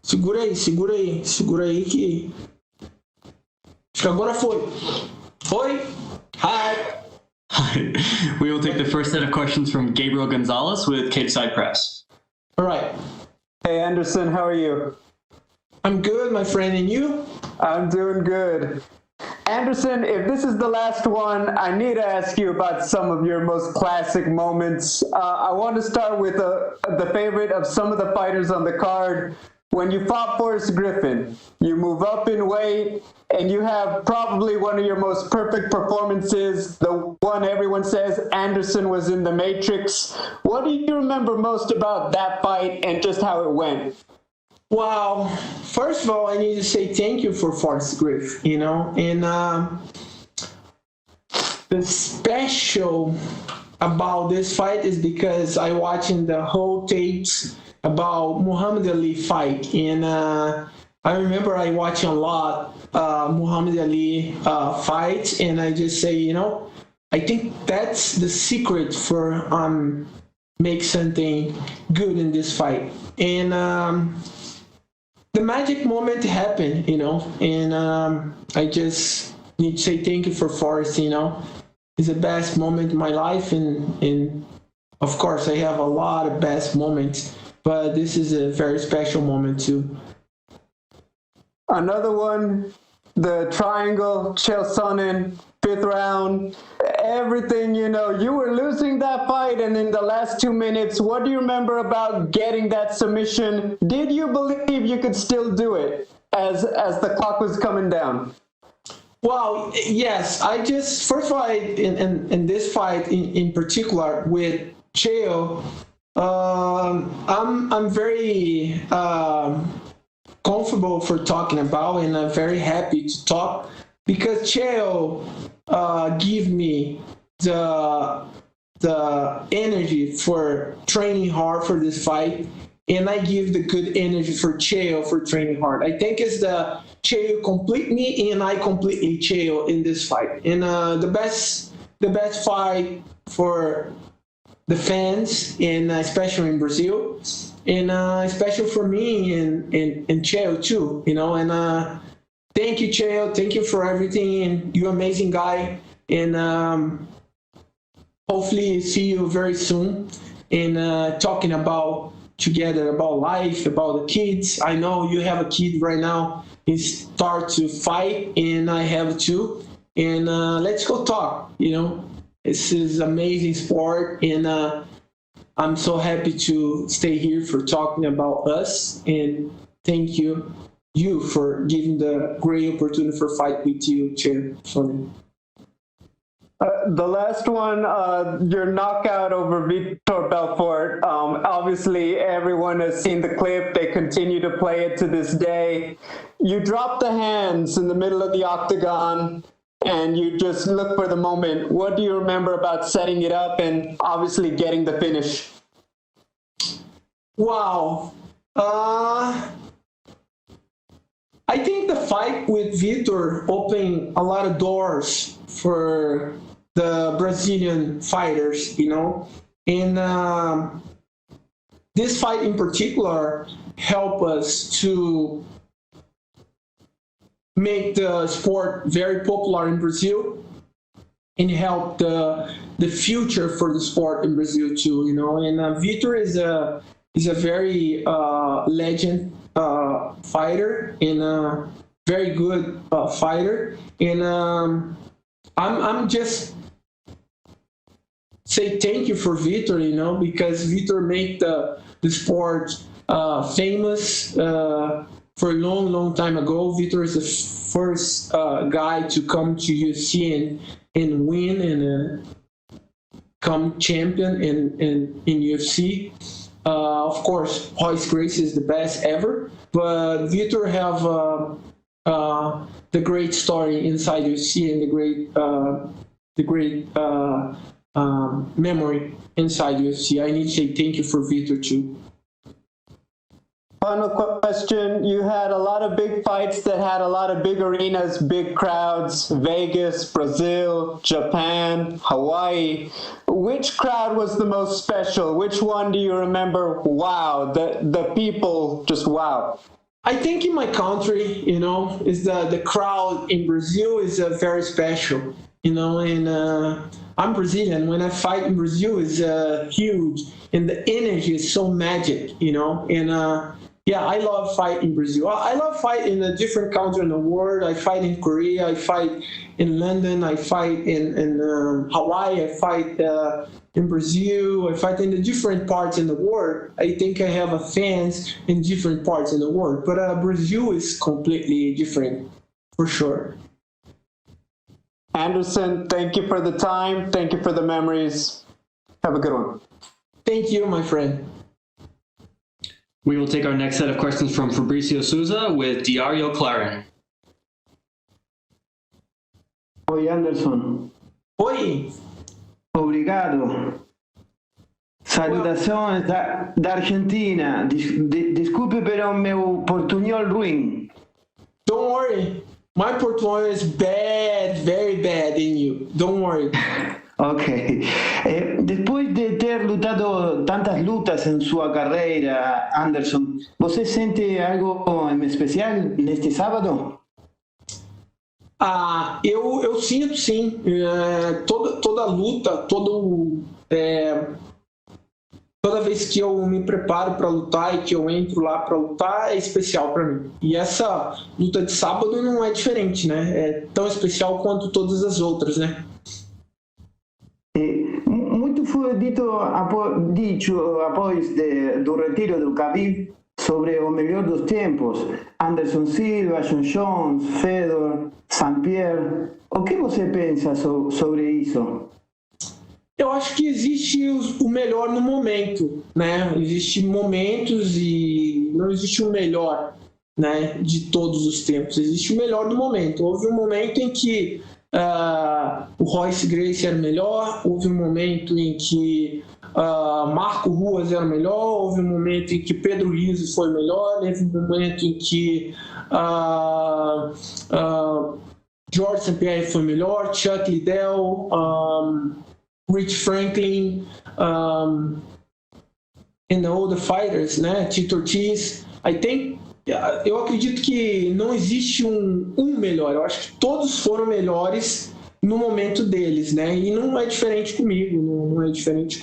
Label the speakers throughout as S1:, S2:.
S1: Segura aí que acho que agora foi. Foi? Hi.
S2: Hi. We will take the first set of questions from Gabriel Gonzalez with Cape Side Press.
S1: All right.
S3: Hey, Anderson, how are you?
S1: I'm good, my friend, and you?
S3: I'm doing good. Anderson, if this is the last one, I need to ask you about some of your most classic moments. I want to start with the favorite of some of the fighters on the card. When you fought Forrest Griffin, you move up in weight, and you have probably one of your most perfect performances, the one everyone says Anderson was in the Matrix. What do you remember most about that fight and just how it went?
S1: Wow. First of all, I need to say thank you for Forrest Griffin, and the special about this fight is because I watching the whole tapes about Muhammad Ali fight, and I remember I watching a lot Muhammad Ali fights, and I just say, I think that's the secret for make something good in this fight, and the magic moment happened, and I just need to say thank you for Forrest, it's the best moment in my life, and of course I have a lot of best moments, but this is a very special moment too.
S3: Another one, the triangle, Chael Sonnen, 5th round, everything, you were losing that fight, and in the last 2 minutes, what do you remember about getting that submission? Did you believe you could still do it as the clock was coming down?
S1: Well, yes, I just, first of all, in this fight in particular with Chael, I'm very comfortable for talking about, and I'm very happy to talk because Chael give me the energy for training hard for this fight, and I give the good energy for Chael for training hard. I think it's the Chael complete me, and I completely Chael in this fight, and the best fight for the fans, and especially in Brazil, and especially for me and Chael too, and thank you, Chael, thank you for everything, and you're an amazing guy, and hopefully see you very soon, and talking about together about life, about the kids. I know you have a kid right now, he start to fight, and I have too, and let's go talk, This is amazing sport, and I'm so happy to stay here for talking about us, and thank you for giving the great opportunity for fight with you, Chair.
S3: The last one, your knockout over Victor Belfort. Obviously, everyone has seen the clip. They continue to play it to this day. You drop the hands in the middle of the octagon, and you just look for the moment. What do you remember about setting it up and obviously getting the finish?
S1: Wow. I think the fight with Victor opened a lot of doors for the Brazilian fighters, and this fight in particular helped us to make the sport very popular in Brazil and help the future for the sport in Brazil too, and Victor is a very legend fighter, and a very good fighter, and I'm just say thank you for Victor, because Victor made the sport famous for a long time ago. Victor is the first guy to come to UFC and win and come champion in UFC. Of course, Royce Gracie is the best ever, but Victor have the great story inside UFC and the great memory inside UFC. I need to say thank you for Victor too.
S3: Final question. You had a lot of big fights that had a lot of big arenas, big crowds, Vegas, Brazil, Japan, Hawaii. Which crowd was the most special? Which one do you remember? Wow, the people just wow.
S1: I think in my country, is the crowd in Brazil is very special, and I'm Brazilian. When I fight in Brazil, is huge, and the energy is so magic, and yeah, I love fight in Brazil. I love fight in a different country in the world. I fight in Korea. I fight in London. I fight in Hawaii. I fight in Brazil. I fight in the different parts in the world. I think I have fans in different parts in the world. But Brazil is completely different, for sure.
S3: Anderson, thank you for the time. Thank you for the memories. Have a good one.
S1: Thank you, my friend.
S2: We will take our next set of questions from Fabricio Souza with Diario Clarin.
S4: Oi, Anderson.
S1: Oi.
S4: Obrigado. Salutações da Argentina. Desculpe pelo meu portunhol ruim.
S1: Don't worry. My portunhol is bad, very bad in you. Don't worry.
S4: Ok. Depois de ter lutado tantas lutas em sua carreira, Anderson, você sente algo em especial neste sábado?
S1: Eu sinto sim. Toda luta, toda vez que eu me preparo para lutar e que eu entro lá para lutar, é especial para mim. E essa luta de sábado não é diferente, né? É tão especial quanto todas as outras, né?
S4: Muito foi dicho após do retiro do Khabib sobre o melhor dos tempos. Anderson Silva, John Jones, Fedor, St. Pierre. O que você pensa sobre isso?
S1: Eu acho que existe o melhor no momento, né? Existem momentos e não existe o melhor, né, de todos os tempos. Existe o melhor do momento. Houve um momento em que o Royce Gracie era melhor, houve um momento em que Marco Ruas era melhor, houve um momento em que Pedro Rizzo foi melhor, houve um momento em que George St. Pierre foi melhor, Chuck Liddell, Rich Franklin, and all the fighters, né? Tito Ortiz. Eu acredito que não existe um melhor. Eu acho que todos foram melhores no momento deles, né? E não é diferente comigo, não é diferente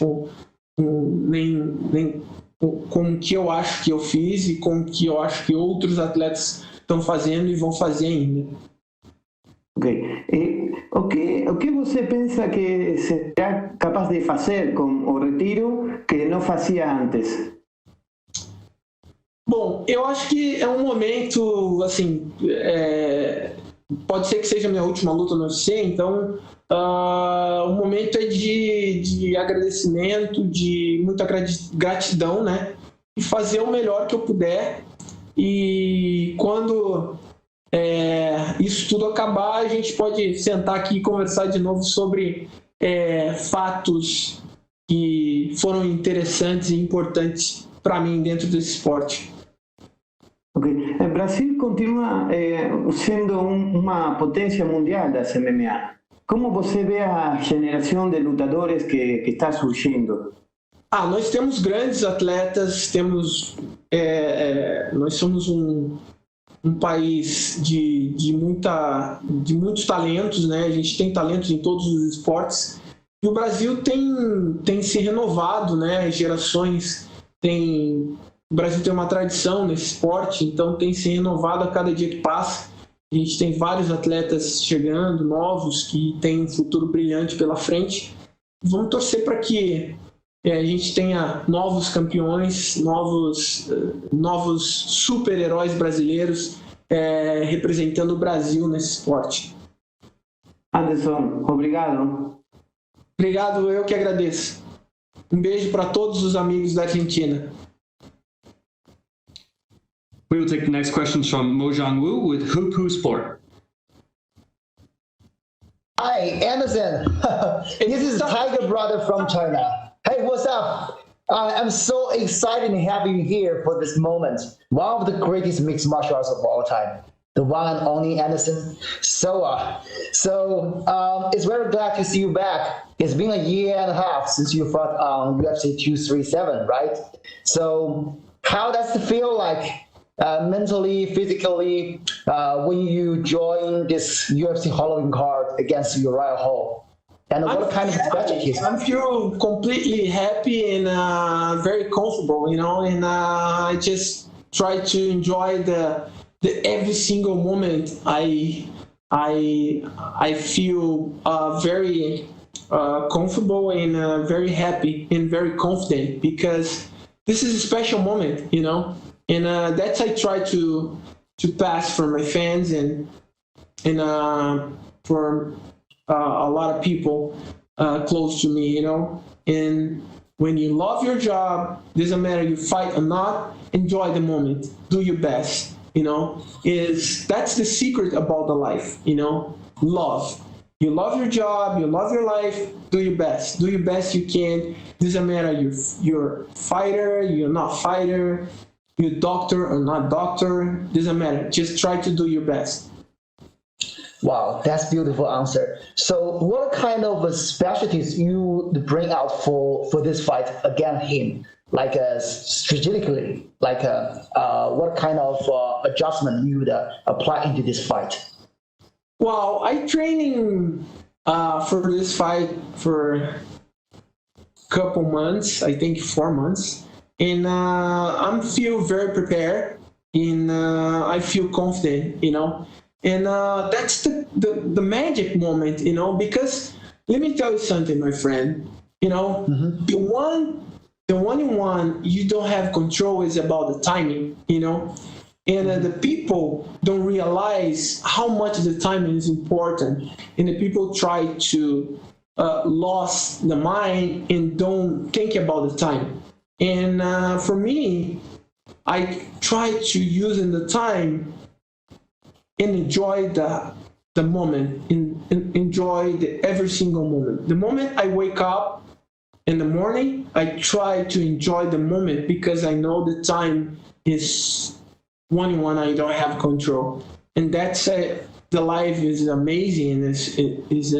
S1: nem com o que eu acho que eu fiz e com o que eu acho que outros atletas estão fazendo e vão fazer ainda.
S4: Ok. O que você pensa que será capaz de fazer com o retiro que não fazia antes?
S1: Bom, eu acho que é um momento, assim, pode ser que seja a minha última luta no UFC, então o momento é de agradecimento, de muita gratidão, né? E fazer o melhor que eu puder. E quando isso tudo acabar, a gente pode sentar aqui e conversar de novo sobre fatos que foram interessantes e importantes para mim dentro desse esporte.
S4: Okay. O Brasil continua sendo uma potência mundial das MMA. Como você vê a geração de lutadores que está surgindo?
S1: Nós temos grandes atletas, nós somos um país de muitos talentos, né? A gente tem talentos em todos os esportes. E o Brasil tem se renovado, né? Gerações o Brasil tem uma tradição nesse esporte, então tem se renovado a cada dia que passa. A gente tem vários atletas chegando, novos, que têm um futuro brilhante pela frente. Vamos torcer para que a gente tenha novos campeões, novos super-heróis brasileiros representando o Brasil nesse esporte.
S4: Anderson, obrigado.
S1: Obrigado, eu que agradeço. Um beijo para todos os amigos da Argentina.
S2: We will take the next questions from Mojang Wu with Hoop Hoo Sport.
S5: Hi, Anderson. This is Tiger Brother from China. Hey, what's up? I'm so excited to have you here for this moment. One of the greatest mixed martial arts of all time. The one and only Anderson Silva. It's very glad to see you back. It's been a year and a half since you fought on UFC 237, right? So how does it feel like mentally, physically, when you join this UFC Halloween card against Uriah Hall? And what kind of strategies?
S1: I feel completely happy and very comfortable, and I just try to enjoy the every single moment. I feel very comfortable and very happy and very confident because this is a special moment, and that's I try to pass for my fans and for a lot of people close to me, and when you love your job, doesn't matter you fight or not, enjoy the moment, do your best, that's the secret about the life, love. You love your job, you love your life, do your best you can. Doesn't matter you're fighter, you're not fighter, you're doctor or not doctor, doesn't matter, just try to do your best.
S5: Wow, that's beautiful answer. So what kind of specialties you bring out for this fight against him? Like strategically, like what kind of adjustment you would apply into this fight?
S1: Well, I training for this fight for a couple months, I think 4 months, and I feel very prepared, and I feel confident, and that's the magic moment, because let me tell you something, my friend, the one you don't have control is about the timing, and the people don't realize how much the timing is important, and the people try to lose the mind and don't think about the time. And for me, I try to use in the time and enjoy the moment, and enjoy every single moment. The moment I wake up in the morning, I try to enjoy the moment because I know the time is one I don't have control, and that's the life is amazing and is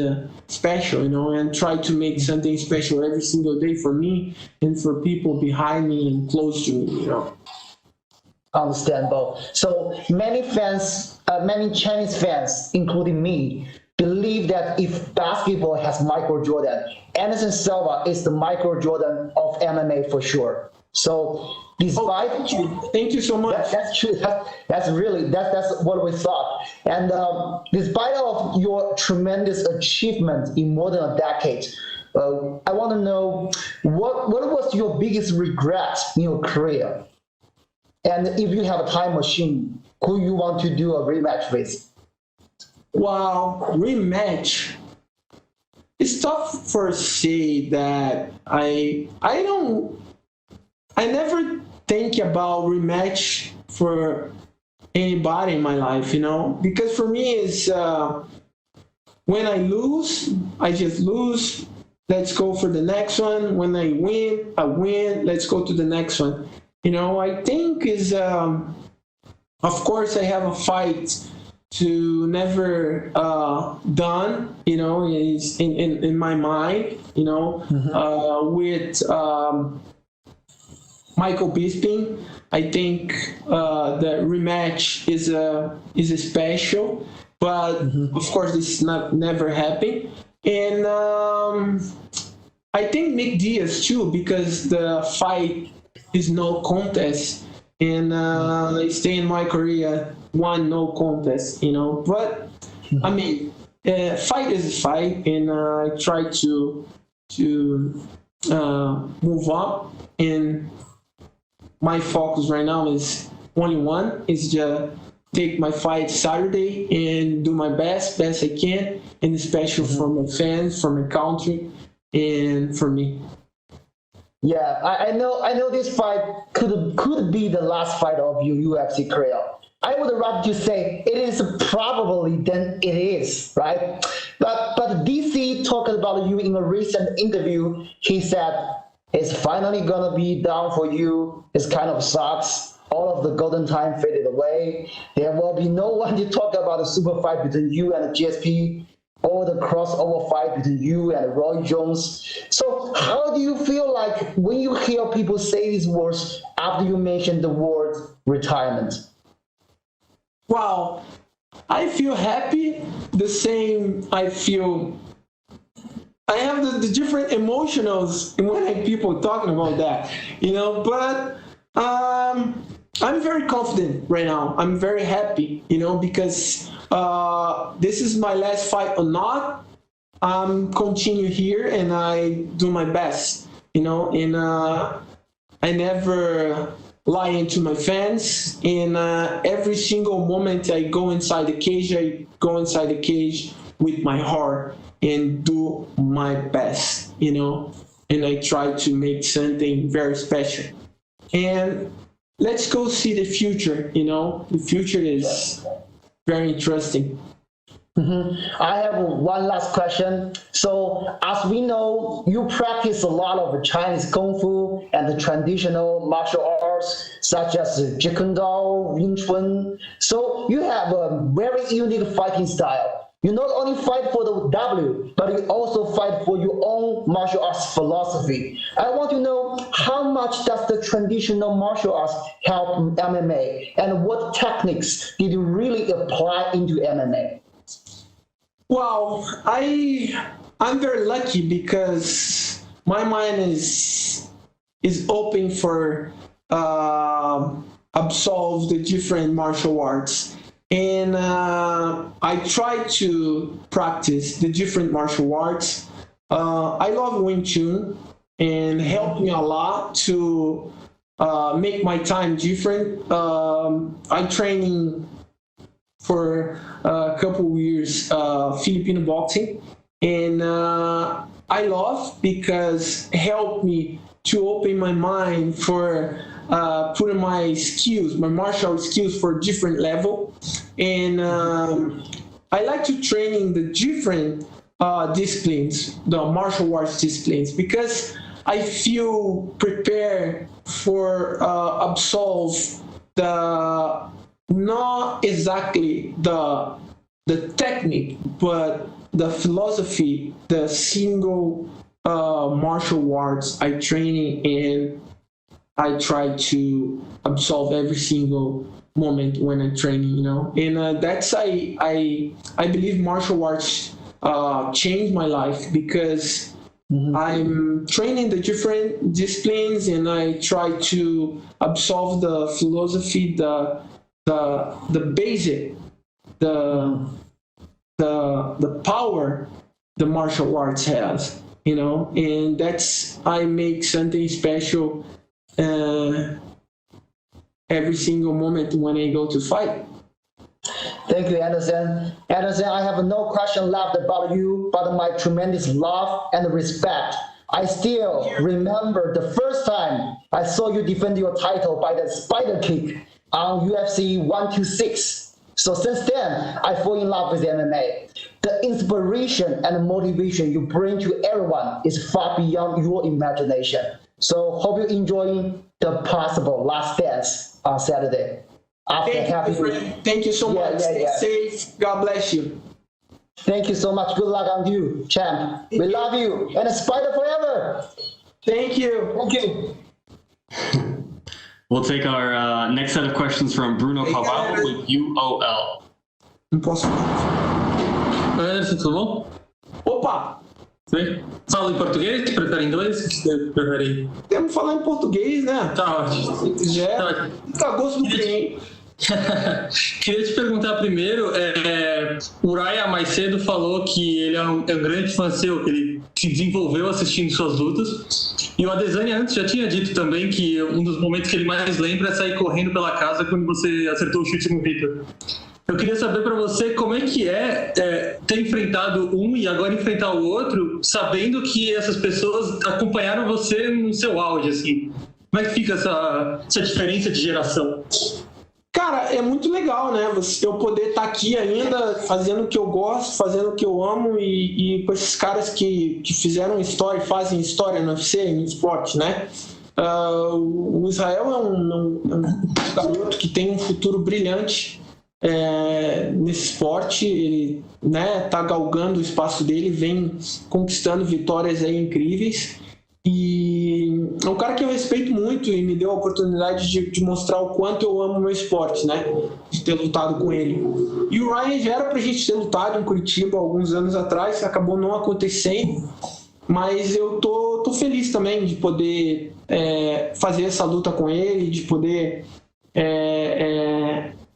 S1: special, and try to make something special every single day for me and for people behind me and close to me.
S5: Understandable. So many fans, many Chinese fans, including me, believe that if basketball has Michael Jordan, Anderson Silva is the Michael Jordan of MMA for sure. So despite
S1: thank you so much.
S5: That's true. That's what we thought. And despite of your tremendous achievement in more than a decade, I want to know what was your biggest regret in your career? And if you have a time machine, who you want to do a rematch with?
S1: Wow, rematch. It's tough for say that I never think about rematch for anybody in my life, because for me it's when I lose, I just lose. Let's go for the next one. When I win. Let's go to the next one. I think is of course I have a fight to never done, is in my mind, with Michael Bisping. I think the rematch is a special, but of course this is never happened. And I think Nick Diaz too, because the fight is no contest, and I stay in my career one no contest, But I mean, fight is a fight, and I try to move up, and my focus right now is only one, is just take my fight Saturday and do my best I can, and especially for my fans, for my country, and for me.
S5: Yeah, I know this fight could be the last fight of your UFC career. I would rather say it is probably than it is, right? But DC talked about you in a recent interview. He said it's finally gonna be down for you. It kind of sucks. All of the golden time faded away. There will be no one to talk about the super fight between you and the GSP, or the crossover fight between you and Roy Jones. So how do you feel like when you hear people say these words after you mention the word retirement?
S1: Wow, I feel happy. The same, I have the different emotions when people talking about that, but I'm very confident right now. I'm very happy, because this is my last fight or not. I'm continue here and I do my best, and I never lying to my fans. And every single moment I go inside the cage with my heart and do my best, and I try to make something very special. And let's go see the future, the future is very interesting.
S5: I have one last question. So, as we know, you practice a lot of Chinese Kung Fu and the traditional martial arts, such as Jeet Kune Do, Wing Chun. So, you have a very unique fighting style. You not only fight for the W, but you also fight for your own martial arts philosophy. I want to know how much does the traditional martial arts help MMA, and what techniques did you really apply into MMA?
S1: Well, I'm very lucky because my mind is open for absolve the different martial arts, and I try to practice the different martial arts. I love Wing Chun and helped me a lot to make my time different. I'm training for a couple of years Filipino boxing, and I love because it helped me to open my mind for putting my skills, my martial skills for different level. And I like to train in the different disciplines, the martial arts disciplines, because I feel prepared for absolve the not exactly the technique, but the philosophy, the single martial arts I train in. I try to absolve every single moment when I train, and that's I believe martial arts changed my life because I'm training the different disciplines and I try to absolve the philosophy, the basic, the power the martial arts has, and that's I make something special every single moment when I go to fight.
S5: Thank you, Anderson. Anderson, I have no question left about you, but my tremendous love and respect. I still remember the first time I saw you defend your title by the spider kick on UFC 126. So since then, I fall in love with MMA. The inspiration and motivation you bring to everyone is far beyond your imagination. So hope you enjoy the possible last dance on Saturday.
S1: Thank you so much. Stay safe. God bless you.
S5: Thank you so much. Good luck on you, champ. We love you. And a spider forever.
S1: Thank you.
S5: Thank you.
S2: We'll take our next set of questions from Bruno Cavallo with UOL.
S1: Não posso.
S6: Oi, Anderson, tudo bom?
S1: Opa!
S6: Sim. Fala em português? Prefere em inglês? O que você prefere?
S1: Temos que falar em português, né?
S6: Tá ótimo.
S1: Se quiser.
S6: Tá ótimo.
S1: Fica a gosto do cliente.
S6: Queria te perguntar primeiro, o Uriah mais cedo falou que ele é um grande fã seu, que ele se desenvolveu assistindo suas lutas, e o Adesanya antes já tinha dito também que um dos momentos que ele mais lembra é sair correndo pela casa quando você acertou o chute no Victor. Eu queria saber para você como é que ter enfrentado um e agora enfrentar o outro, sabendo que essas pessoas acompanharam você no seu auge, assim. Como é que fica essa diferença de geração?
S1: Cara, é muito legal, né? Eu poder estar aqui ainda fazendo o que eu gosto, fazendo o que eu amo e com esses caras que fizeram história, fazem história no UFC, no esporte, né? O Israel é um garoto que tem um futuro brilhante nesse esporte. Ele, né, tá galgando o espaço dele, vem conquistando vitórias aí incríveis. E é um cara que eu respeito muito e me deu a oportunidade de mostrar o quanto eu amo o meu esporte, né? De ter lutado com ele. E o Ryan já era pra gente ter lutado em Curitiba alguns anos atrás, acabou não acontecendo, mas eu tô feliz também de poder fazer essa luta com ele, de poder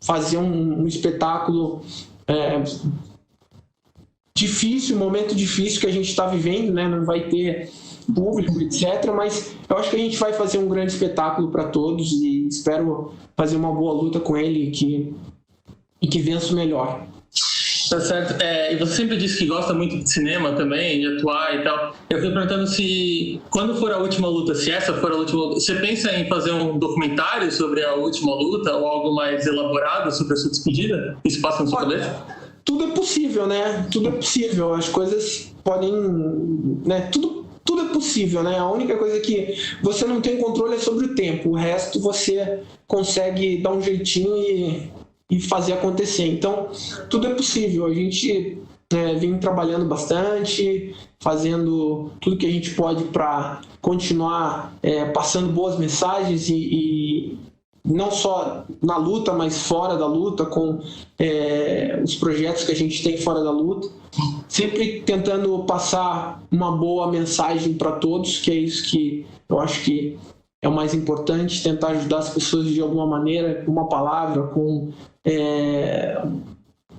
S1: fazer um espetáculo difícil, um momento difícil que a gente está vivendo, né? Não vai ter público, etc. Mas eu acho que a gente vai fazer um grande espetáculo para todos e espero fazer uma boa luta com ele e que vença o melhor.
S6: Tá certo. E você sempre disse que gosta muito de cinema também, de atuar e tal. Eu fico perguntando se, quando for a última luta, se essa for a última luta, você pensa em fazer um documentário sobre a última luta ou algo mais elaborado sobre a sua despedida? Isso passa na sua cabeça?
S1: Tudo é possível, né? Tudo é possível. As coisas podem... né? Tudo é possível, né? A única coisa que você não tem controle é sobre o tempo. O resto você consegue dar um jeitinho e fazer acontecer. Então, tudo é possível. A gente vem trabalhando bastante, fazendo tudo que a gente pode para continuar passando boas mensagens e não só na luta, mas fora da luta, com os projetos que a gente tem fora da luta. Sempre tentando passar uma boa mensagem para todos, que é isso que eu acho que é o mais importante, tentar ajudar as pessoas de alguma maneira, com uma palavra, com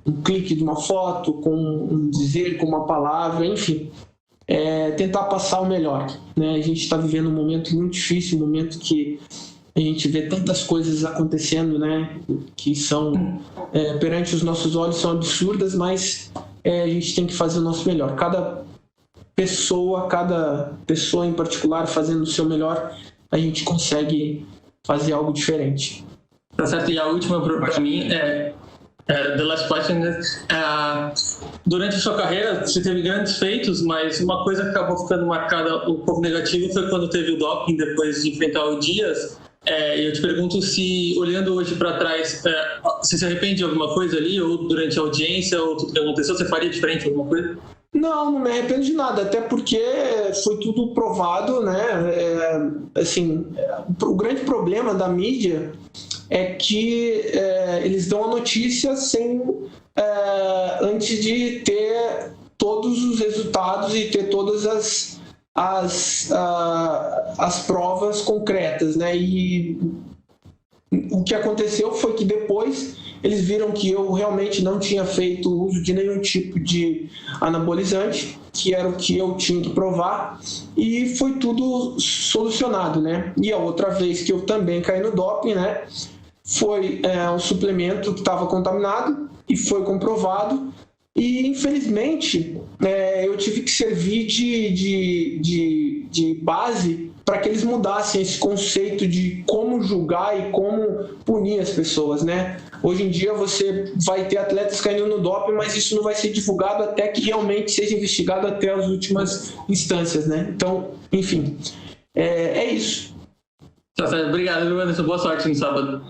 S1: um clique de uma foto, com um dizer, com uma palavra, enfim. Tentar passar o melhor, né? A gente está vivendo um momento muito difícil, um momento que a gente vê tantas coisas acontecendo, né? Que são, perante os nossos olhos, são absurdas, mas a gente tem que fazer o nosso melhor. Cada pessoa em particular fazendo o seu melhor, a gente consegue fazer algo diferente.
S6: Tá certo. E a última para mim the last question is, durante a sua carreira você teve grandes feitos, mas uma coisa que acabou ficando marcada um pouco negativa foi quando teve o doping depois de enfrentar o Dias. Eu te pergunto se, olhando hoje para trás, você se arrepende de alguma coisa ali, ou durante a audiência, ou tudo que aconteceu, você faria diferente alguma coisa?
S1: Não me arrependo de nada, até porque foi tudo provado, né? O grande problema da mídia é que eles dão a notícia antes de ter todos os resultados e ter todas as provas concretas, né? E o que aconteceu foi que depois eles viram que eu realmente não tinha feito uso de nenhum tipo de anabolizante, que era o que eu tinha que provar, e foi tudo solucionado, né? E a outra vez que eu também caí no doping, né? Foi um suplemento que estava contaminado e foi comprovado. E, infelizmente, eu tive que servir de base para que eles mudassem esse conceito de como julgar e como punir as pessoas, né? Hoje em dia você vai ter atletas caindo no doping, mas isso não vai ser divulgado até que realmente seja investigado até as últimas instâncias, né? Então, enfim, é isso.
S6: Tá certo. Obrigado, Anderson. Boa sorte no sábado.